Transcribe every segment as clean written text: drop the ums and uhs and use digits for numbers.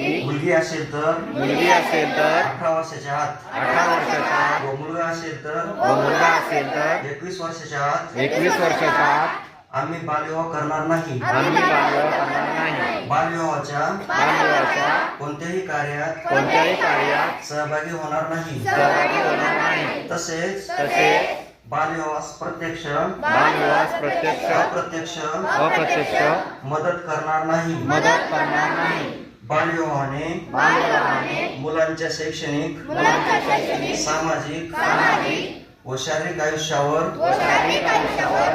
मुलगी असेल तर 18 वर्षाच्या आत, 18 वर्षाच्या आत, व मुलगा असेल तर मुलगा असेल तर 21 वर्षाच्या आत 21 वर्षाच्या आत आम्ही बालविवाह करणार नाही. आम्ही बालविवाह करणार नाही. बालविवाहाच्या कोणत्याही कार्यात सहभागी होणार नाही. तसेच बालविवाहास प्रत्यक्ष अप्रत्यक्ष मदत करणार नाही. बालविवाहाने मुलांच्या शैक्षणिक, सामाजिक व शारीरिक आयुष्यावर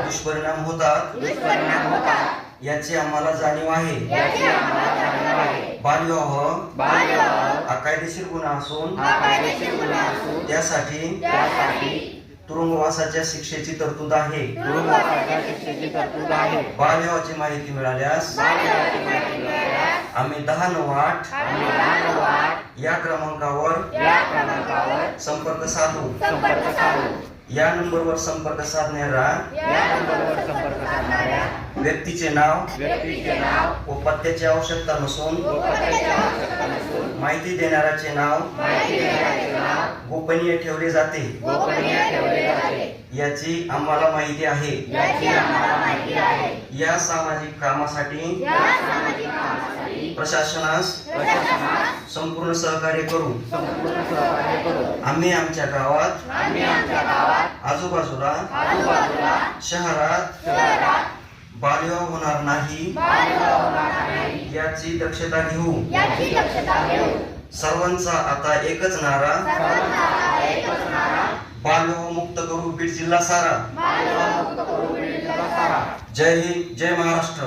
दुष्परिणाम होतात याची आम्हाला जाणीव आहे. बालविवाह हा कायदेशीर गुन्हा असून त्यासाठी तुरुंगवासाच्या शिक्षेची तरतूद आहे. बालविवाहाची माहिती मिळाल्यास आम्ही 1098 या क्रमांकावर संपर्क साधू. या नंबरवर संपर्क साधणाऱ्या व्यक्तीचे नाव व पत्त्याची आवश्यकता नसून माहिती देणाऱ्याचे नाव गोपनीय ठेवले जाते याची आम्हाला माहिती आहे. या सामाजिक कामासाठी प्रशासनास संपूर्ण सहकार्य करू. आम्ही आमच्या गावात आजूबाजूला शहरात बालविवाह होणार नाही याची दक्षता घेऊ. सर्वांचा आता एकच नारा, बालविवाह मुक्त करू बीड जिल्हा सारा. जय हिंद, जय महाराष्ट्र.